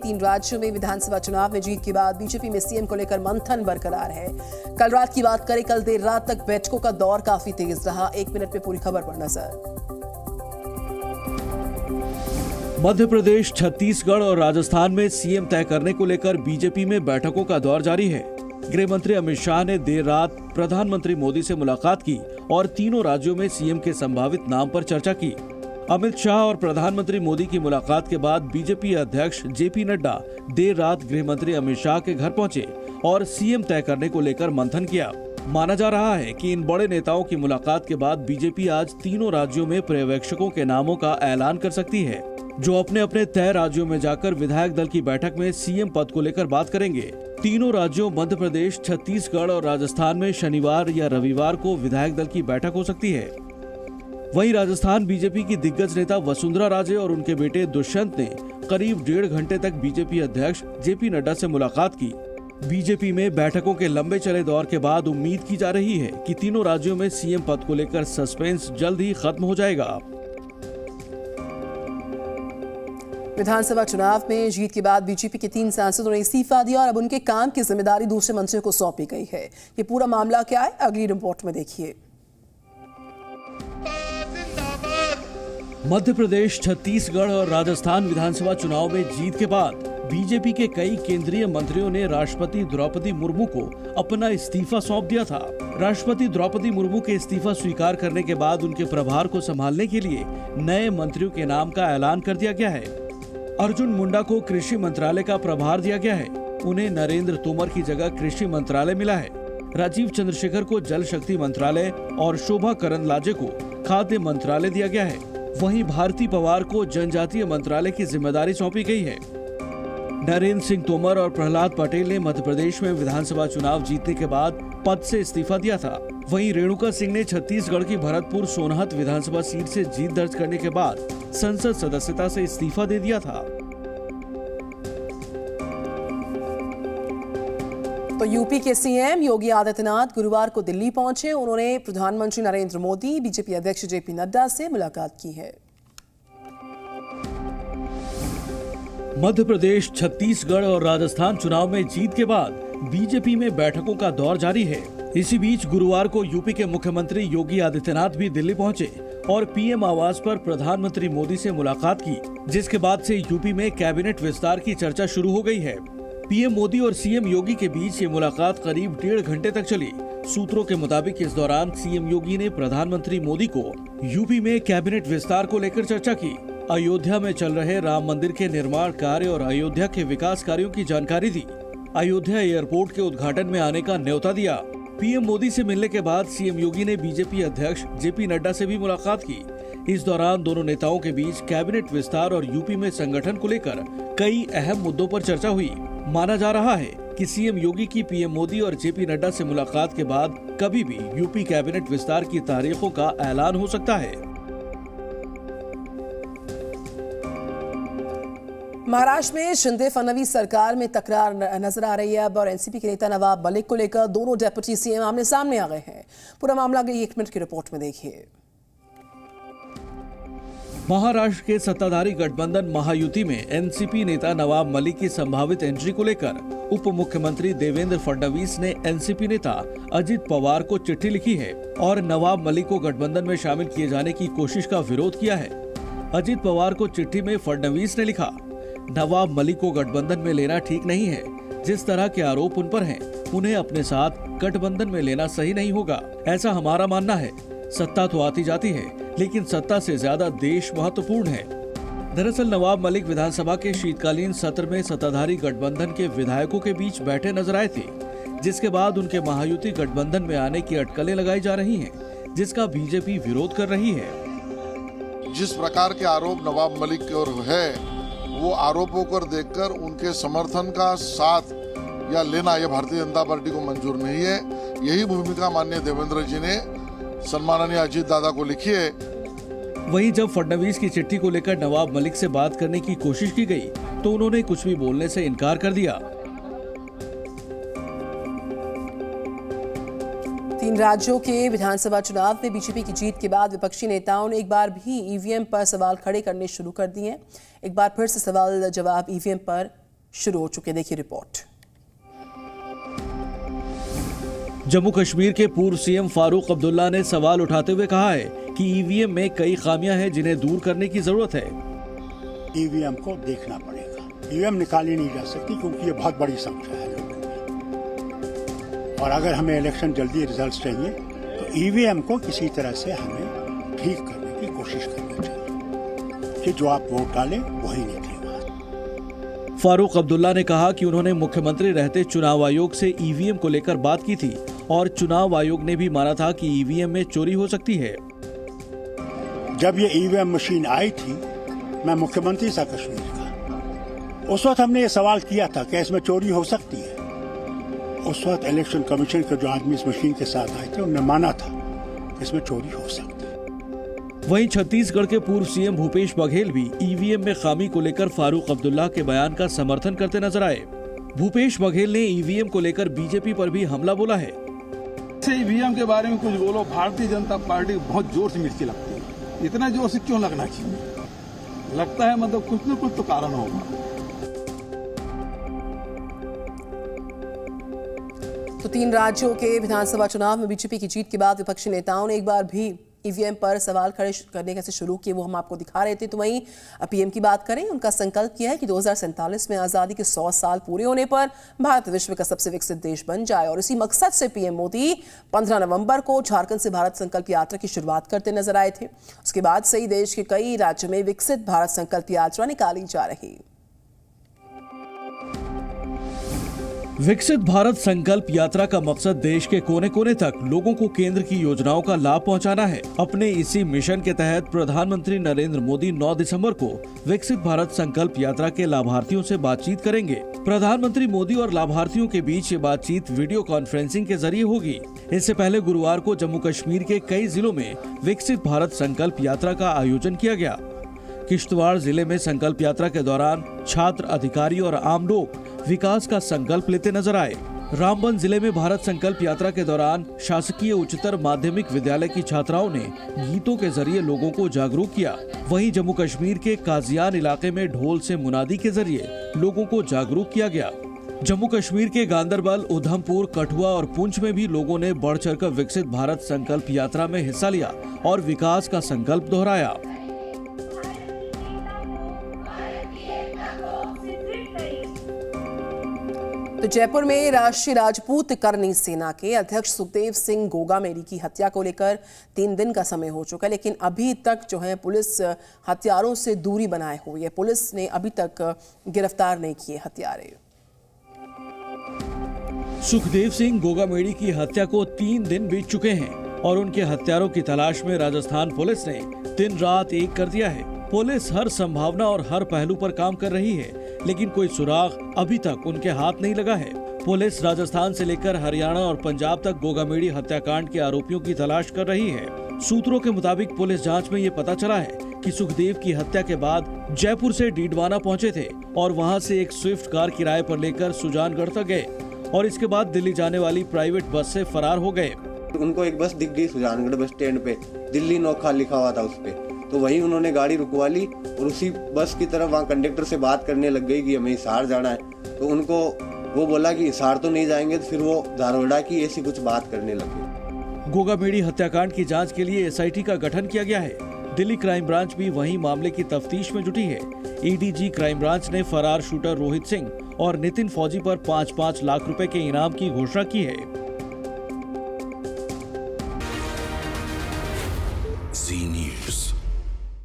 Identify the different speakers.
Speaker 1: 3 राज्यों में विधानसभा चुनाव में जीत के बाद बीजेपी में सीएम को लेकर मंथन बरकरार है। कल रात की बात करें, कल देर रात तक बैठकों का दौर काफी तेज रहा। 1 मिनट में पूरी खबर पर नजर।
Speaker 2: मध्य प्रदेश, छत्तीसगढ़ और राजस्थान में सीएम तय करने को लेकर बीजेपी में बैठकों का दौर जारी है। गृह मंत्री अमित शाह ने देर रात प्रधानमंत्री मोदी से मुलाकात की और तीनों राज्यों में सीएम के संभावित नाम पर चर्चा की। अमित शाह और प्रधानमंत्री मोदी की मुलाकात के बाद बीजेपी अध्यक्ष जेपी नड्डा देर रात गृह मंत्री अमित शाह के घर पहुंचे और सीएम तय करने को लेकर मंथन किया। माना जा रहा है कि इन बड़े नेताओं की मुलाकात के बाद बीजेपी आज तीनों राज्यों में पर्यवेक्षकों के नामों का ऐलान कर सकती है, जो अपने अपने तय राज्यों में जाकर विधायक दल की बैठक में सीएम पद को लेकर बात करेंगे। तीनों राज्यों मध्य प्रदेश, छत्तीसगढ़ और राजस्थान में शनिवार या रविवार को विधायक दल की बैठक हो सकती है। वहीं राजस्थान बीजेपी की दिग्गज नेता वसुंधरा राजे और उनके बेटे दुष्यंत ने करीब 1.5 घंटे तक बीजेपी अध्यक्ष जेपी नड्डा से मुलाकात की। बीजेपी में बैठकों के लंबे चले दौर के बाद उम्मीद की जा रही है कि तीनों राज्यों में सीएम पद को लेकर सस्पेंस जल्द ही खत्म हो जाएगा।
Speaker 1: विधानसभा चुनाव में जीत के बाद बीजेपी के 3 सांसदों ने इस्तीफा दिया और अब उनके काम की जिम्मेदारी दूसरे मंत्रियों को सौंपी गई है। ये पूरा मामला क्या है, अगली रिपोर्ट में देखिए।
Speaker 2: मध्य प्रदेश, छत्तीसगढ़ और राजस्थान विधानसभा चुनाव में जीत के बाद बीजेपी के कई केंद्रीय मंत्रियों ने राष्ट्रपति द्रौपदी मुर्मू को अपना इस्तीफा सौंप दिया था। राष्ट्रपति द्रौपदी मुर्मू के इस्तीफा स्वीकार करने के बाद उनके प्रभार को संभालने के लिए नए मंत्रियों के नाम का ऐलान कर दिया गया है। अर्जुन मुंडा को कृषि मंत्रालय का प्रभार दिया गया है। उन्हें नरेंद्र तोमर की जगह कृषि मंत्रालय मिला है। राजीव चंद्रशेखर को जल शक्ति मंत्रालय और शोभा करंदलाजे को खाद्य मंत्रालय दिया गया है। वहीं भारती पवार को जनजातीय मंत्रालय की जिम्मेदारी सौंपी गई है। नरेंद्र सिंह तोमर और प्रहलाद पटेल ने मध्य प्रदेश में विधानसभा चुनाव जीतने के बाद पद से इस्तीफा दिया था। वहीं रेणुका सिंह ने छत्तीसगढ़ की भरतपुर सोनहत विधानसभा सीट से जीत दर्ज करने के बाद संसद सदस्यता से इस्तीफा दे दिया था।
Speaker 1: तो यूपी के सीएम योगी आदित्यनाथ गुरुवार को दिल्ली पहुंचे। उन्होंने प्रधानमंत्री नरेंद्र मोदी, बीजेपी अध्यक्ष जेपी नड्डा से मुलाकात की है।
Speaker 2: मध्य प्रदेश, छत्तीसगढ़ और राजस्थान चुनाव में जीत के बाद बीजेपी में बैठकों का दौर जारी है। इसी बीच गुरुवार को यूपी के मुख्यमंत्री योगी आदित्यनाथ भी दिल्ली पहुंचे और पीएम आवास पर प्रधानमंत्री मोदी से मुलाकात की, जिसके बाद से यूपी में कैबिनेट विस्तार की चर्चा शुरू हो गई है। पीएम मोदी और सीएम योगी के बीच ये मुलाकात करीब 1.5 घंटे तक चली। सूत्रों के मुताबिक इस दौरान सीएम योगी ने प्रधानमंत्री मोदी को यूपी में कैबिनेट विस्तार को लेकर चर्चा की, अयोध्या में चल रहे राम मंदिर के निर्माण कार्य और अयोध्या के विकास कार्यों की जानकारी दी, अयोध्या एयरपोर्ट के उद्घाटन में आने का न्योता दिया। पीएम मोदी से मिलने के बाद सीएम योगी ने बीजेपी अध्यक्ष जेपी नड्डा से भी मुलाकात की। इस दौरान दोनों नेताओं के बीच कैबिनेट विस्तार और यूपी में संगठन को लेकर कई अहम मुद्दों पर चर्चा हुई। माना जा रहा है कि सीएम योगी की पीएम मोदी और जेपी नड्डा से मुलाकात के बाद कभी भी यूपी कैबिनेट विस्तार की तारीखों का ऐलान हो सकता है।
Speaker 1: महाराष्ट्र में शिंदे फडणवीस सरकार में तकरार नजर आ रही है अब, और एनसीपी के नेता नवाब मलिक को लेकर दोनों डेप्यूटी सीएम आमने सामने आ गए हैं। पूरा मामला अगली 1 मिनट की रिपोर्ट में देखिए।
Speaker 2: महाराष्ट्र के सत्ताधारी गठबंधन महायुति में एनसीपी नेता नवाब मलिक की संभावित एंट्री को लेकर उप मुख्यमंत्री देवेंद्र फडणवीस ने एनसीपी नेता अजित पवार को चिट्ठी लिखी है और नवाब मलिक को गठबंधन में शामिल किए जाने की कोशिश का विरोध किया है। अजित पवार को चिट्ठी में फडणवीस ने लिखा, नवाब मलिक को गठबंधन में लेना ठीक नहीं है। जिस तरह के आरोप उन पर हैं, उन्हें अपने साथ गठबंधन में लेना सही नहीं होगा, ऐसा हमारा मानना है। सत्ता तो आती जाती है, लेकिन सत्ता से ज्यादा देश महत्वपूर्ण है। दरअसल नवाब मलिक विधानसभा के शीतकालीन सत्र में सत्ताधारी गठबंधन के विधायकों के बीच बैठे नजर आए थे, जिसके बाद उनके महायुति गठबंधन में आने की अटकलें लगाई जा रही हैं, जिसका बीजेपी विरोध कर रही है।
Speaker 3: जिस प्रकार के आरोप नवाब मलिक की ओर है, वो आरोपों को देखकर उनके समर्थन का साथ या लेना यह भारतीय जनता पार्टी को मंजूर नहीं है। यही भूमिका माननीय देवेंद्र जी ने सम्माननीय अजीत दादा को लिखी है।
Speaker 2: वहीं जब फडणवीस की चिट्ठी को लेकर नवाब मलिक से बात करने की कोशिश की गई, तो उन्होंने कुछ भी बोलने से इनकार कर दिया।
Speaker 1: 3 राज्यों के विधानसभा चुनाव में बीजेपी की जीत के बाद विपक्षी नेताओं ने एक बार भी ईवीएम पर सवाल खड़े करने शुरू कर दिए हैं। एक बार फिर से सवाल जवाब ईवीएम पर शुरू हो चुके। देखिए रिपोर्ट।
Speaker 2: जम्मू कश्मीर के पूर्व सीएम फारूक अब्दुल्ला ने सवाल उठाते हुए कहा है कि ईवीएम में कई खामियां हैं जिन्हें दूर करने की जरूरत है।
Speaker 4: ईवीएम को देखना पड़ेगा। ईवीएम निकाली नहीं जा सकती क्योंकि ये बहुत बड़ी समस्या है लोगों में, और अगर हमें इलेक्शन जल्दी रिजल्ट चाहिए तो ईवीएम को किसी तरह से हमें ठीक करने की कोशिश करनी चाहिए कि जो आप वोट डालें वही निकले।
Speaker 2: फारूक अब्दुल्ला ने कहा कि उन्होंने मुख्यमंत्री रहते चुनाव आयोग से ईवीएम को लेकर बात की थी और चुनाव आयोग ने भी माना था कि ईवीएम में चोरी हो सकती है।
Speaker 4: जब ये ईवीएम मशीन आई थी, मैं मुख्यमंत्री था कश्मीर का, उस वक्त हमने ये सवाल किया था कि इसमें चोरी हो सकती है। उस वक्त इलेक्शन कमीशन के जो आदमी इस मशीन के साथ आए थे उन्होंने माना था कि इसमें चोरी हो सकती है।
Speaker 2: वहीं छत्तीसगढ़ के पूर्व सीएम भूपेश बघेल भी ईवीएम में खामी को लेकर फारूक अब्दुल्ला के बयान का समर्थन करते नजर आए। भूपेश बघेल ने ईवीएम को लेकर बीजेपी पर भी हमला बोला है।
Speaker 5: ईवीएम के बारे में कुछ बोलो, भारतीय जनता पार्टी बहुत जोर से मिर्ची लगती है। इतना जोर से क्यों लगना चाहिए? लगता है मतलब कुछ न कुछ तो कारण होगा।
Speaker 1: तो 3 राज्यों के विधानसभा चुनाव में बीजेपी की जीत के बाद विपक्षी नेताओं ने एक बार भी ईवीएम पर सवाल खड़े करने कैसे शुरू किए वो हम आपको दिखा रहे थे। तो वहीं पीएम की बात करें, उनका संकल्प किया है कि 2047 में आज़ादी के 100 साल पूरे होने पर भारत विश्व का सबसे विकसित देश बन जाए, और इसी मकसद से पीएम मोदी 15 नवंबर को झारखंड से भारत संकल्प यात्रा की शुरुआत करते नजर आए थे। उसके बाद से ही देश के कई राज्यों में विकसित भारत संकल्प यात्रा निकाली जा रही।
Speaker 2: विकसित भारत संकल्प यात्रा का मकसद देश के कोने कोने तक लोगों को केंद्र की योजनाओं का लाभ पहुंचाना है। अपने इसी मिशन के तहत प्रधानमंत्री नरेंद्र मोदी 9 दिसंबर को विकसित भारत संकल्प यात्रा के लाभार्थियों से बातचीत करेंगे। प्रधानमंत्री मोदी और लाभार्थियों के बीच ये बातचीत वीडियो कॉन्फ्रेंसिंग के जरिए होगी। इससे पहले गुरुवार को जम्मू कश्मीर के कई जिलों में विकसित भारत संकल्प यात्रा का आयोजन किया गया। किश्तवाड़ जिले में संकल्प यात्रा के दौरान छात्र, अधिकारी और आम लोग विकास का संकल्प लेते नजर आए। रामबन जिले में भारत संकल्प यात्रा के दौरान शासकीय उच्चतर माध्यमिक विद्यालय की छात्राओं ने गीतों के जरिए लोगों को जागरूक किया। वहीं जम्मू कश्मीर के काजियान इलाके में ढोल से मुनादी के जरिए लोगों को जागरूक किया गया। जम्मू कश्मीर के गांदरबल, उधमपुर, कठुआ और पुंछ में भी लोगों ने बढ़ चढ़कर विकसित भारत संकल्प यात्रा में हिस्सा लिया और विकास का संकल्प दोहराया।
Speaker 1: तो जयपुर में राष्ट्रीय राजपूत करनी सेना के अध्यक्ष सुखदेव सिंह गोगामेरी की हत्या को लेकर 3 दिन का समय हो चुका है, लेकिन अभी तक जो है पुलिस हत्यारों से दूरी बनाए हुई है। पुलिस ने अभी तक गिरफ्तार नहीं किए हत्यारे।
Speaker 2: सुखदेव सिंह गोगामेरी की हत्या को 3 दिन बीत चुके हैं और उनके हत्यारों की तलाश में राजस्थान पुलिस ने दिन रात एक कर दिया है। पुलिस हर संभावना और हर पहलू पर काम कर रही है, लेकिन कोई सुराग अभी तक उनके हाथ नहीं लगा है। पुलिस राजस्थान से लेकर हरियाणा और पंजाब तक गोगामेडी हत्याकांड के आरोपियों की तलाश कर रही है। सूत्रों के मुताबिक पुलिस जांच में ये पता चला है कि सुखदेव की हत्या के बाद जयपुर से डीडवाना पहुंचे थे और वहां से एक स्विफ्ट कार किराए पर लेकर सुजानगढ़ तक गए और इसके बाद दिल्ली जाने वाली प्राइवेट बस से फरार हो गए।
Speaker 6: उनको एक बस दिख गई सुजानगढ़ बस स्टैंड पे, दिल्ली नोखा लिखा हुआ था उस पे, तो वहीं उन्होंने गाड़ी रुकवा ली और उसी बस की तरफ वहाँ कंडक्टर से बात करने लग गई कि हमें हिसार जाना है। तो उनको वो बोला कि हिसार तो नहीं जाएंगे, तो फिर वो धारोड़ा की ऐसी कुछ बात करने लग गए।
Speaker 2: गोगामेडी हत्याकांड की जांच के लिए एसआईटी का गठन किया गया है। दिल्ली क्राइम ब्रांच भी वहीं मामले की तफ्तीश में जुटी है। एडीजी क्राइम ब्रांच ने फरार शूटर रोहित सिंह और नितिन फौजी पर 5-5 लाख रुपए के इनाम की घोषणा की है।
Speaker 7: जी न्यूज़।